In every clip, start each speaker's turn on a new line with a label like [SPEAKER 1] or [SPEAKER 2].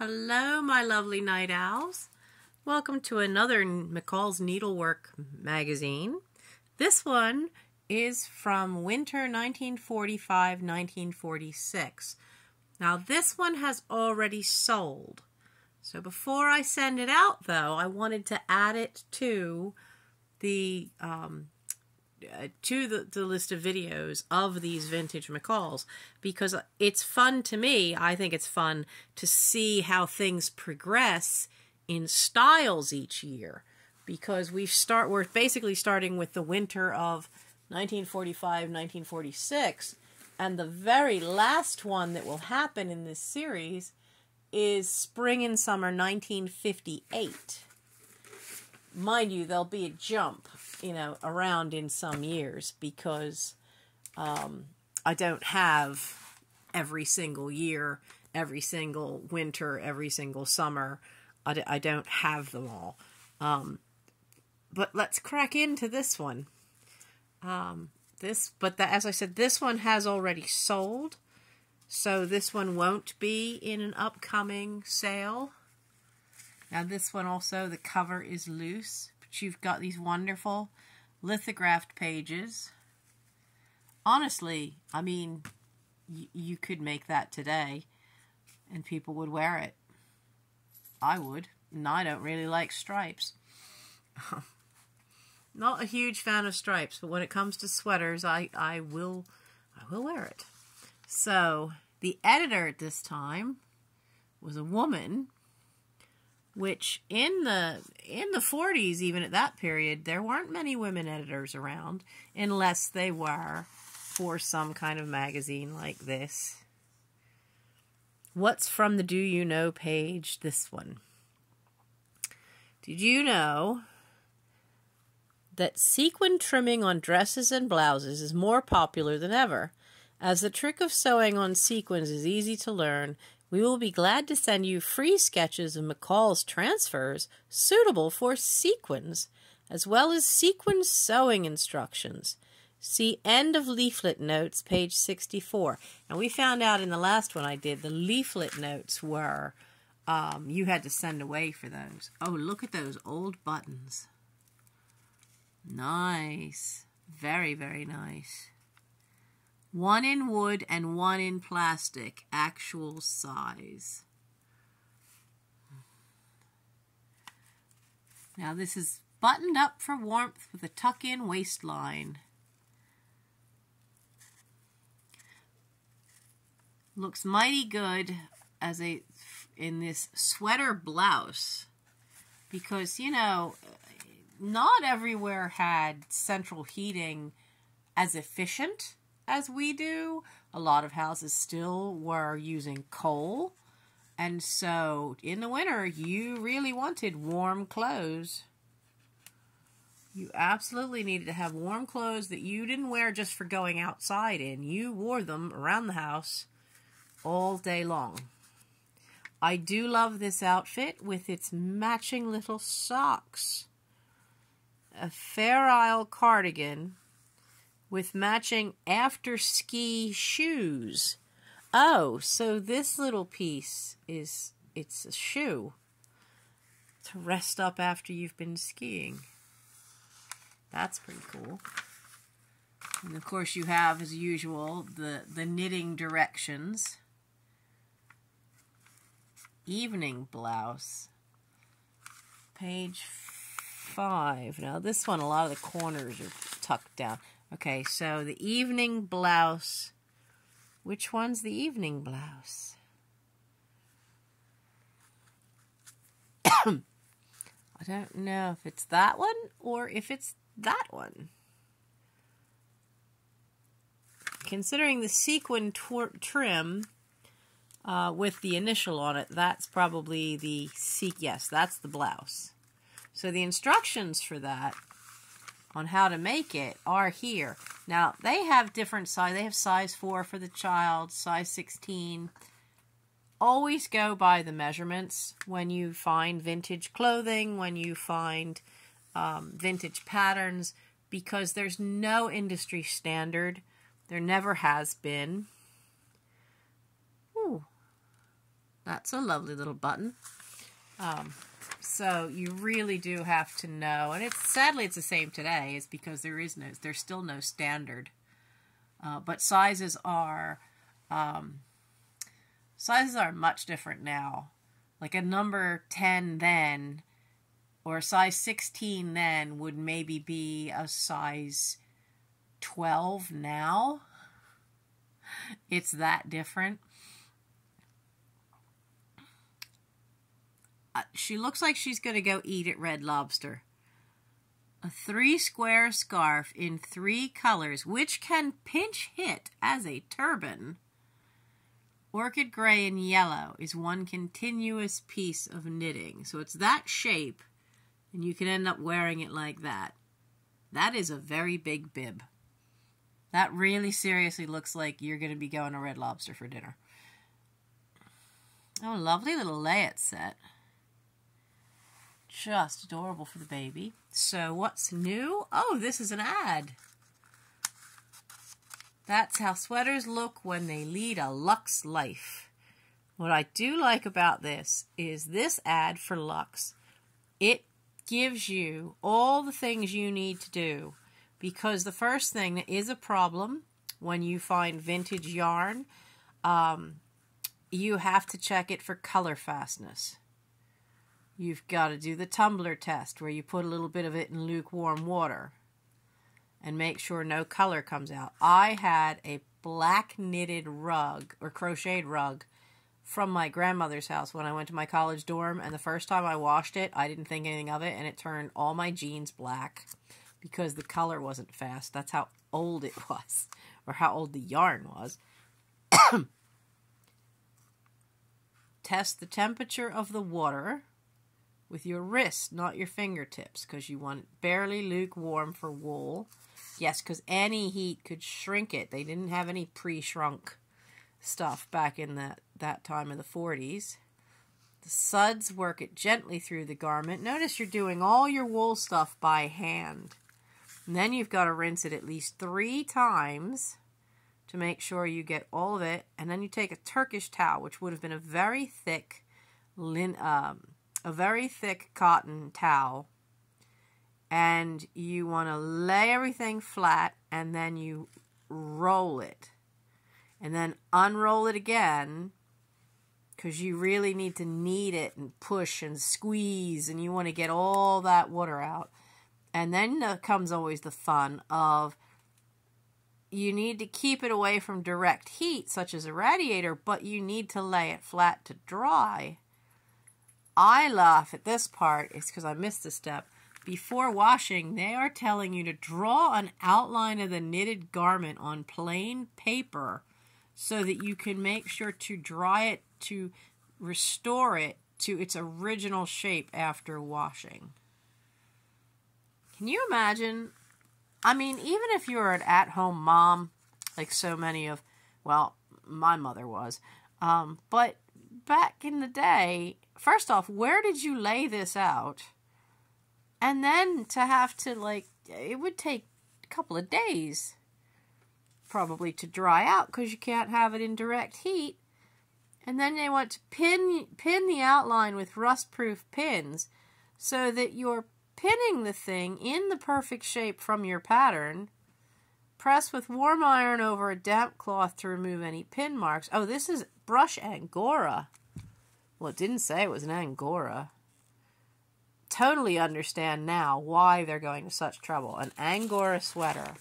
[SPEAKER 1] Hello, my lovely night owls. Welcome to another McCall's Needlework magazine. This one is from winter 1945-1946. Now, this one has already sold. So before I send it out, though, I wanted to add it to the list of videos of these vintage McCalls because it's fun to me. I think it's fun to see how things progress in styles each year because we're basically starting with the winter of 1945-1946, and the very last one that will happen in this series is spring and summer 1958. Mind you, there'll be a jump, around in some years because I don't have every single year, every single winter, every single summer. I don't have them all. But let's crack into this one. As I said, this one has already sold, so this one won't be in an upcoming sale. Now this one also, the cover is loose, but you've got these wonderful lithographed pages. Honestly, I mean, you could make that today and people would wear it. I would, and I don't really like stripes. Not a huge fan of stripes, but when it comes to sweaters, I will wear it. So, the editor at this time was a woman, which in the 40s, even at that period, there weren't many women editors around, unless they were for some kind of magazine like this. What's from the Do You Know page? This one. Did you know that sequin trimming on dresses and blouses is more popular than ever? As the trick of sewing on sequins is easy to learn, we will be glad to send you free sketches of McCall's transfers suitable for sequins, as well as sequin sewing instructions. See end of leaflet notes, page 64. And we found out in the last one I did, the leaflet notes were, you had to send away for those. Oh, look at those old buttons. Nice. Very, very nice. One in wood and one in plastic, actual size. Now this is buttoned up for warmth with a tuck-in waistline. Looks mighty good as in this sweater blouse because, not everywhere had central heating as efficient as we do. A lot of houses still were using coal, and so in the winter you really wanted warm clothes. You absolutely needed to have warm clothes that you didn't wear just for going outside in. You wore them around the house all day long. I do love this outfit with its matching little socks. A Fair Isle cardigan with matching after-ski shoes. Oh, so this little piece it's a shoe to rest up after you've been skiing. That's pretty cool. And of course you have, as usual, the knitting directions. Evening blouse. Page 5. Now this one, a lot of the corners are tucked down. Okay, so the evening blouse. Which one's the evening blouse? I don't know if it's that one or if it's that one. Considering the sequin trim with the initial on it, that's probably the yes, that's the blouse. So the instructions for that on how to make it are here. Now, they have different size. They have size 4 for the child, size 16. Always go by the measurements when you find vintage clothing, when you find vintage patterns, because there's no industry standard. There never has been. Ooh. That's a lovely little button. So you really do have to know, and sadly it's the same today, is because there's still no standard. But sizes are much different now. Like a number 10 then, or a size 16 then, would maybe be a size 12 now. It's that different. She looks like she's going to go eat at Red Lobster. A 3-square scarf in 3 colors, which can pinch hit as a turban. Orchid gray and yellow is one continuous piece of knitting. So it's that shape, and you can end up wearing it like that. That is a very big bib. That really seriously looks like you're going to be going to Red Lobster for dinner. Oh, lovely little layette set. Just adorable for the baby. So what's new? Oh, this is an ad. That's how sweaters look when they lead a luxe life. What I do like about this is this ad for Luxe. It gives you all the things you need to do, because the first thing that is a problem when you find vintage yarn, you have to check it for color fastness. You've got to do the tumbler test, where you put a little bit of it in lukewarm water and make sure no color comes out. I had a black knitted rug, or crocheted rug, from my grandmother's house when I went to my college dorm, and the first time I washed it, I didn't think anything of it, and it turned all my jeans black because the color wasn't fast. That's how old it was, or how old the yarn was. Test the temperature of the water with your wrist, not your fingertips, because you want it barely lukewarm for wool. Yes, because any heat could shrink it. They didn't have any pre-shrunk stuff back in that time of the 40s. The suds work it gently through the garment. Notice you're doing all your wool stuff by hand. And then you've got to rinse it at least 3 times to make sure you get all of it. And then you take a Turkish towel, which would have been a very thick cotton towel, and you want to lay everything flat, and then you roll it, and then unroll it again, because you really need to knead it and push and squeeze, and you want to get all that water out. And then comes always the fun of, you need to keep it away from direct heat, such as a radiator, but you need to lay it flat to dry. I laugh at this part, it's because I missed a step. Before washing, they are telling you to draw an outline of the knitted garment on plain paper so that you can make sure to dry it to restore it to its original shape after washing. Can you imagine? I mean, even if you're an at-home mom, like so many of, well, my mother was, but back in the day, first off, where did you lay this out? And then to have to, like, it would take a couple of days probably to dry out, because you can't have it in direct heat. And then they want to pin the outline with rust-proof pins so that you're pinning the thing in the perfect shape from your pattern. Press with warm iron over a damp cloth to remove any pin marks. Oh, this is brush Angora. Well, it didn't say it was an Angora. Totally understand now why they're going to such trouble. An Angora sweater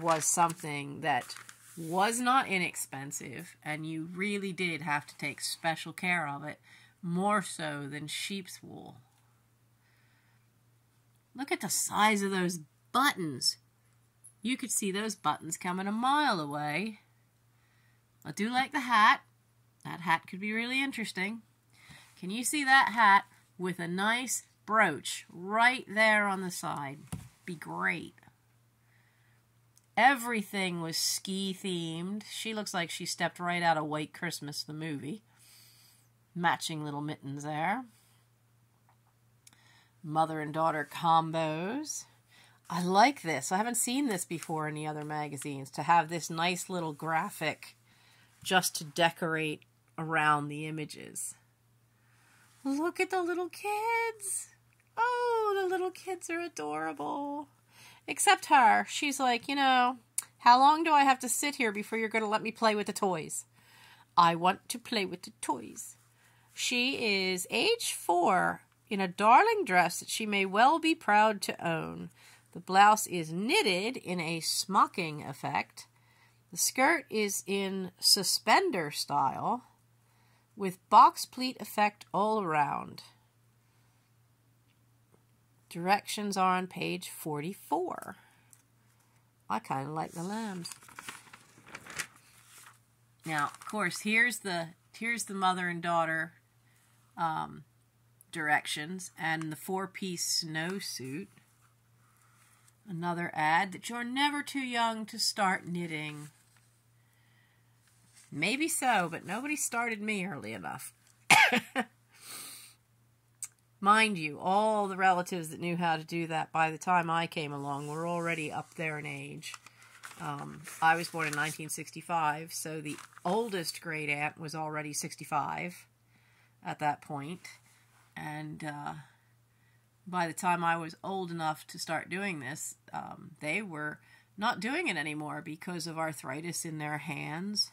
[SPEAKER 1] was something that was not inexpensive, and you really did have to take special care of it, more so than sheep's wool. Look at the size of those buttons. You could see those buttons coming a mile away. I do like the hat. That hat could be really interesting. Can you see that hat with a nice brooch right there on the side? Be great. Everything was ski themed. She looks like she stepped right out of White Christmas, the movie. Matching little mittens there. Mother and daughter combos. I like this. I haven't seen this before in the other magazines, to have this nice little graphic just to decorate around the images. Look at the little kids. Oh, the little kids are adorable. Except her. She's like, you know, how long do I have to sit here before you're going to let me play with the toys? I want to play with the toys. She is age 4 in a darling dress that she may well be proud to own. The blouse is knitted in a smocking effect. The skirt is in suspender style with box pleat effect all around. Directions are on page 44. I kind of like the lambs. Now, of course, here's the mother and daughter directions and the 4-piece snowsuit. Another ad that you're never too young to start knitting. Maybe so, but nobody started me early enough. Mind you, all the relatives that knew how to do that by the time I came along were already up there in age. I was born in 1965, so the oldest great aunt was already 65 at that point. And by the time I was old enough to start doing this, they were not doing it anymore because of arthritis in their hands.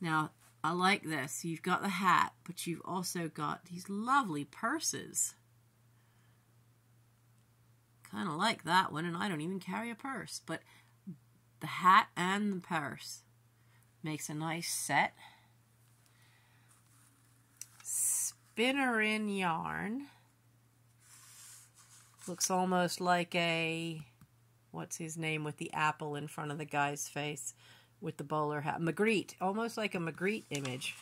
[SPEAKER 1] Now, I like this. You've got the hat, but you've also got these lovely purses. Kind of like that one, and I don't even carry a purse. But the hat and the purse makes a nice set. Spinner in yarn. Looks almost like a, what's his name with the apple in front of the guy's face with the bowler hat. Magritte. Almost like a Magritte image.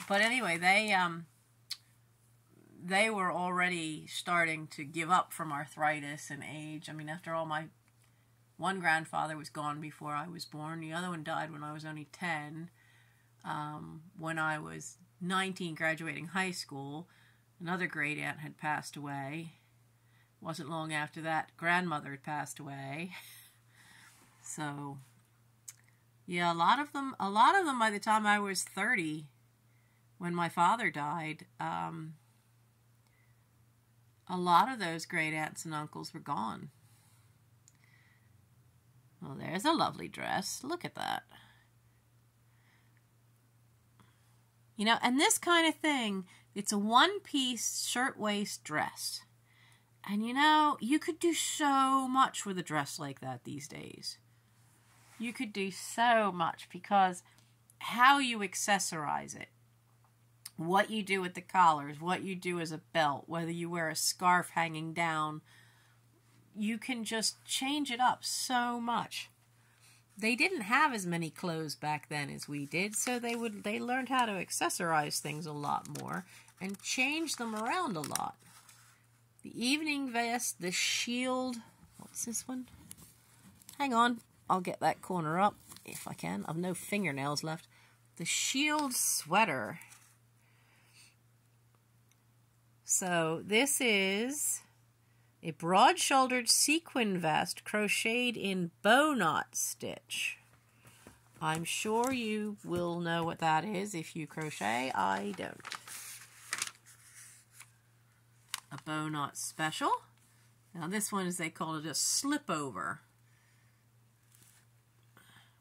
[SPEAKER 1] But anyway, they were already starting to give up from arthritis and age. I mean, after all, my one grandfather was gone before I was born. The other one died when I was only 10. When I was 19, graduating high school, another great aunt had passed away. Wasn't long after that, grandmother had passed away. So, yeah, a lot of them by the time I was 30, when my father died, a lot of those great aunts and uncles were gone. Well, there's a lovely dress. Look at that. You know, and this kind of thing, it's a one-piece shirtwaist dress. And you know, you could do so much with a dress like that these days. You could do so much because how you accessorize it, what you do with the collars, what you do as a belt, whether you wear a scarf hanging down, you can just change it up so much. They didn't have as many clothes back then as we did, so they learned how to accessorize things a lot more and change them around a lot. The evening vest, the shield. What's this one? Hang on. I'll get that corner up if I can. I've no fingernails left. The shield sweater. So this is a broad-shouldered sequin vest crocheted in bow knot stitch. I'm sure you will know what that is if you crochet. I don't. A bow knot special. Now this one is, they call it a slip over,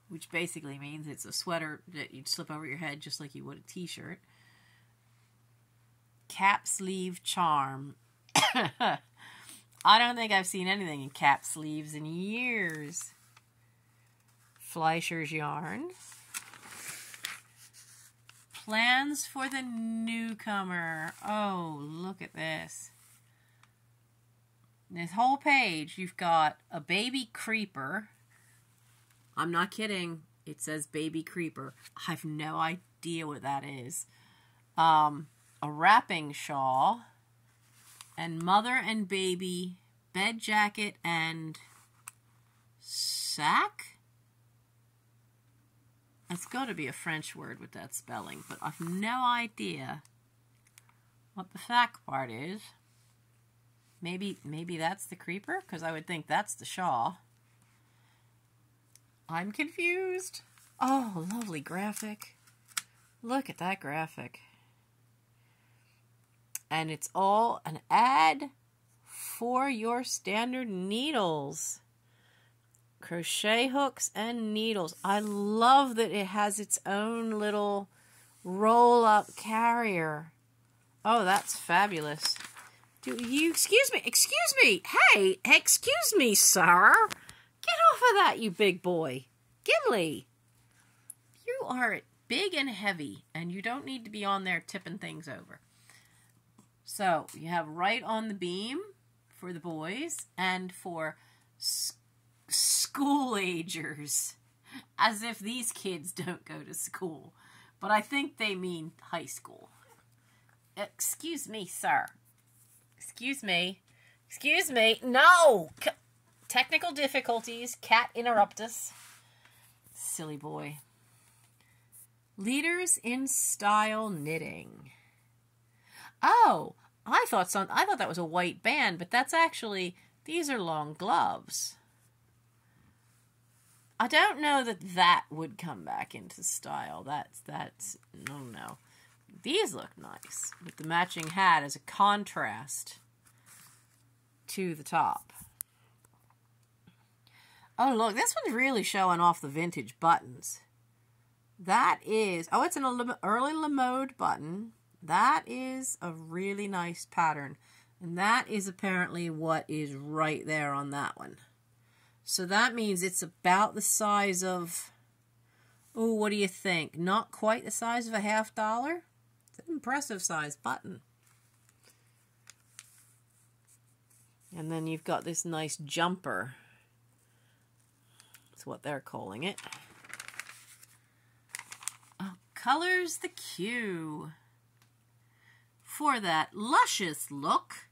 [SPEAKER 1] which basically means it's a sweater that you'd slip over your head just like you would a t-shirt. Cap sleeve charm. I don't think I've seen anything in cap sleeves in years. Fleischer's yarn. Plans for the newcomer. Oh, look at this. This whole page, you've got a baby creeper. I'm not kidding. It says baby creeper. I have no idea what that is. A wrapping shawl. And mother and baby bed jacket and sack? That's got to be a French word with that spelling, but I've no idea what the sack part is. Maybe that's the creeper, because I would think that's the shawl. I'm confused. Oh, lovely graphic. Look at that graphic. And it's all an ad for your standard needles. Crochet hooks and needles. I love that it has its own little roll-up carrier. Oh, that's fabulous. Do you, excuse me, hey, excuse me, sir. Get off of that, you big boy. Gimli, you are big and heavy, and you don't need to be on there tipping things over. So, you have right on the beam for the boys, and for school-agers, as if these kids don't go to school. But I think they mean high school. Excuse me, sir. Excuse me. Excuse me. No! Technical difficulties. Cat interrupt us. Silly boy. Leaders in Style Knitting. Oh, I thought that was a white band, but that's actually, these are long gloves. I don't know that would come back into style. That's no. These look nice with the matching hat as a contrast to the top. Oh, look, this one's really showing off the vintage buttons. That is, oh, it's an early Lamode button. That is a really nice pattern. And that is apparently what is right there on that one. So that means it's about the size of, oh, what do you think? Not quite the size of a $50? It's an impressive size button. And then you've got this nice jumper. That's what they're calling it. Oh, Colors the Q. For that luscious look,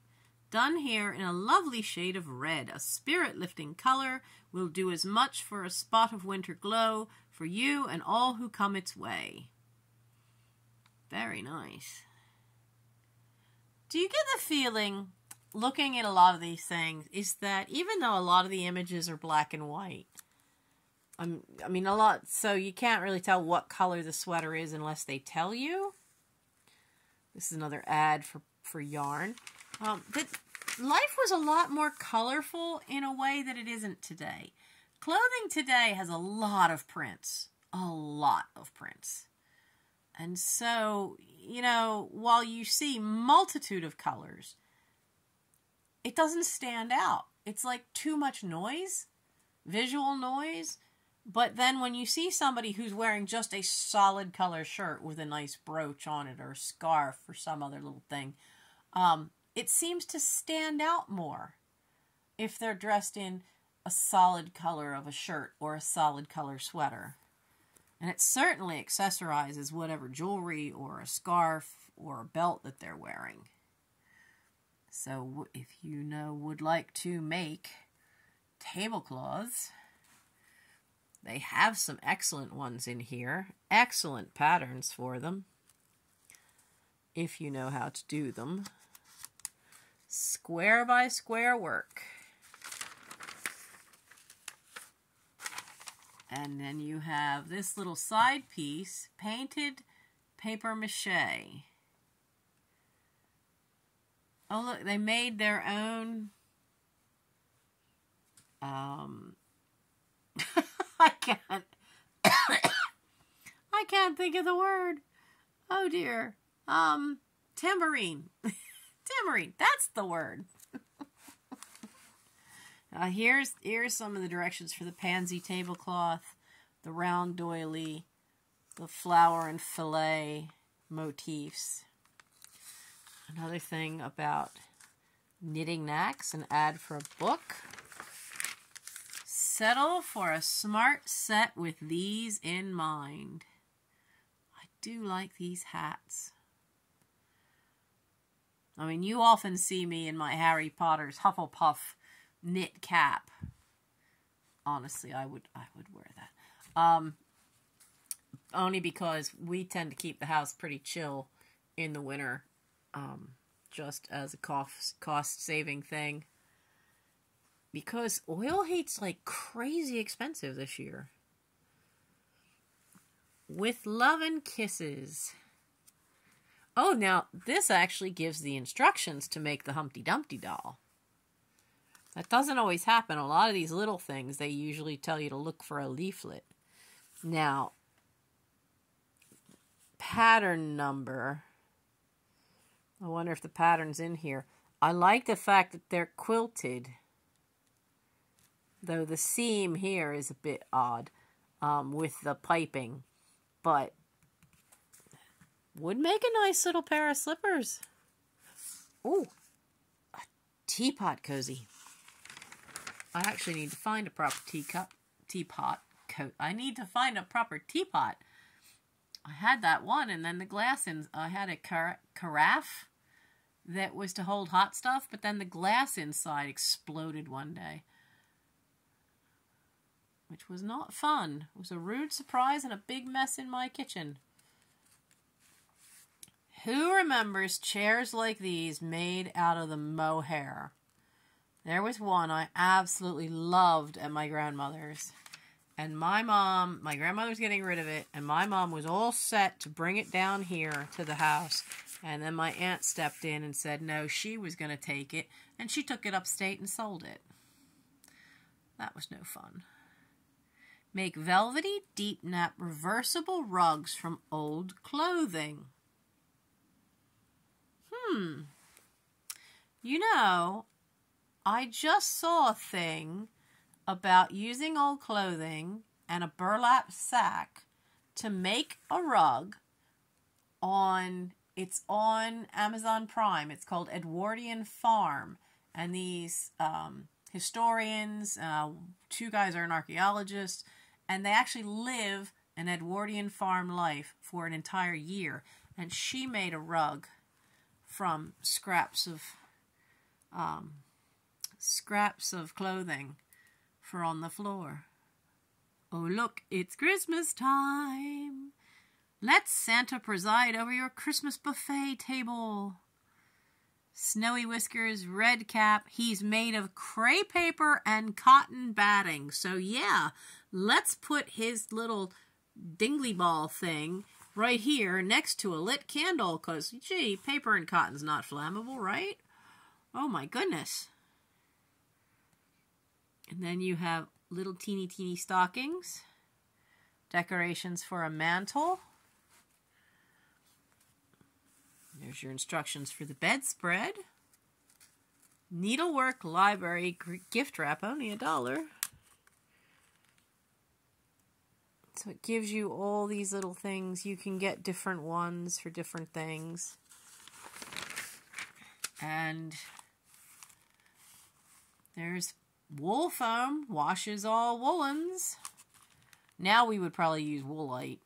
[SPEAKER 1] done here in a lovely shade of red. A spirit-lifting color will do as much for a spot of winter glow for you and all who come its way. Very nice. Do you get the feeling, looking at a lot of these things, is that even though a lot of the images are black and white, I mean a lot, so you can't really tell what color the sweater is unless they tell you. This is another ad for yarn. That life was a lot more colorful in a way that it isn't today. Clothing today has a lot of prints. A lot of prints. And so, you know, while you see multitude of colors, it doesn't stand out. It's like too much noise, visual noise. But then when you see somebody who's wearing just a solid color shirt with a nice brooch on it or a scarf or some other little thing, it seems to stand out more if they're dressed in a solid color of a shirt or a solid color sweater. And it certainly accessorizes whatever jewelry or a scarf or a belt that they're wearing. So if you would like to make tablecloths, they have some excellent ones in here. Excellent patterns for them, if you know how to do them. Square by square work. And then you have this little side piece, painted paper mache. Oh, look, they made their own... I can't think of the word. Oh dear. Tambourine. Tambourine. That's the word. Here's some of the directions for the pansy tablecloth, the round doily, the flower and fillet motifs. Another thing about knitting knacks, an ad for a book. Settle for a smart set with these in mind. I do like these hats. I mean, you often see me in my Harry Potter's Hufflepuff knit cap. Honestly, I would wear that. Only because we tend to keep the house pretty chill in the winter, just as a cost-saving thing. Because oil heat's like crazy expensive this year. With love and kisses. Oh, now this actually gives the instructions to make the Humpty Dumpty doll. That doesn't always happen. A lot of these little things, they usually tell you to look for a leaflet. Now, pattern number. I wonder if the pattern's in here. I like the fact that they're quilted. Though the seam here is a bit odd with the piping. But would make a nice little pair of slippers. Ooh, a teapot cozy. I actually need to find a proper I need to find a proper teapot. I had that one, and then the glass I had a carafe that was to hold hot stuff, but then the glass inside exploded one day, which was not fun. It was a rude surprise and a big mess in my kitchen. Who remembers chairs like these made out of the mohair? There was one I absolutely loved at my grandmother's. And my grandmother's getting rid of it, and my mom was all set to bring it down here to the house. And then my aunt stepped in and said no, she was going to take it, and she took it upstate and sold it. That was no fun. Make velvety, deep nap, reversible rugs from old clothing. You know, I just saw a thing about using old clothing and a burlap sack to make a rug it's on Amazon Prime. It's called Edwardian Farm. And these historians, two guys are an archaeologist, and they actually live an Edwardian farm life for an entire year. And she made a rug from scraps of clothing for on the floor. Oh, look, it's Christmas time. Let Santa preside over your Christmas buffet table. Snowy whiskers, red cap. He's made of crepe paper and cotton batting. So yeah, let's put his little dingly ball thing right here next to a lit candle, because, gee, paper and cotton's not flammable, right? Oh my goodness. And then you have little teeny stockings, decorations for a mantle. There's your instructions for the bedspread. Needlework library gift wrap, only $1. So it gives you all these little things. You can get different ones for different things. And there's wool foam, washes all woolens. Now we would probably use Woolite.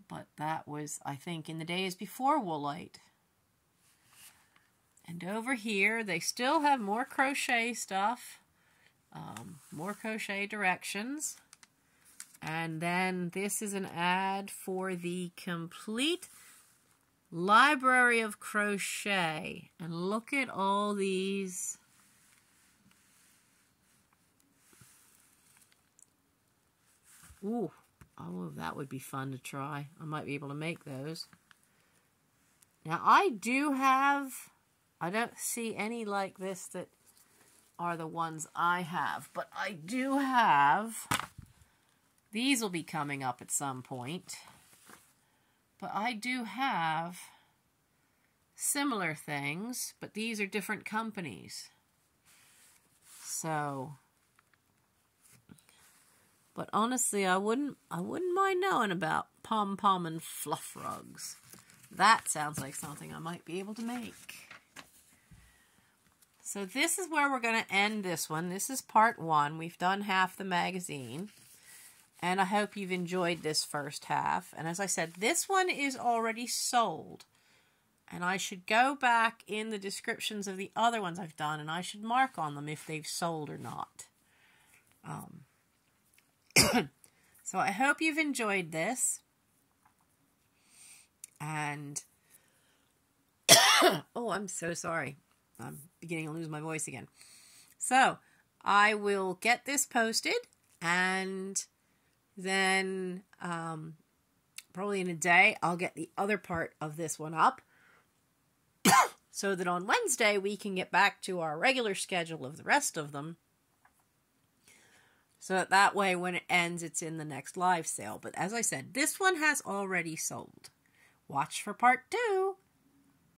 [SPEAKER 1] But that was, I think, in the days before Woolite. And over here, they still have more crochet stuff. More crochet directions. And then this is an ad for the complete library of crochet. And look at all these. Ooh, oh, that would be fun to try. I might be able to make those. Now, I don't see any like this that are the ones I have, but I do have, these will be coming up at some point, but I do have similar things, but these are different companies. So, but honestly, I wouldn't mind knowing about pom-pom and fluff rugs. That sounds like something I might be able to make. So this is where we're going to end this one. This is part 1. We've done half the magazine. And I hope you've enjoyed this first half. And as I said, this one is already sold. And I should go back in the descriptions of the other ones I've done, and I should mark on them if they've sold or not. So I hope you've enjoyed this. And, oh, I'm so sorry. I'm beginning to lose my voice again. So, I will get this posted, and then probably in a day, I'll get the other part of this one up so that on Wednesday we can get back to our regular schedule of the rest of them. So that way when it ends, it's in the next live sale. But as I said, this one has already sold. Watch for part 2.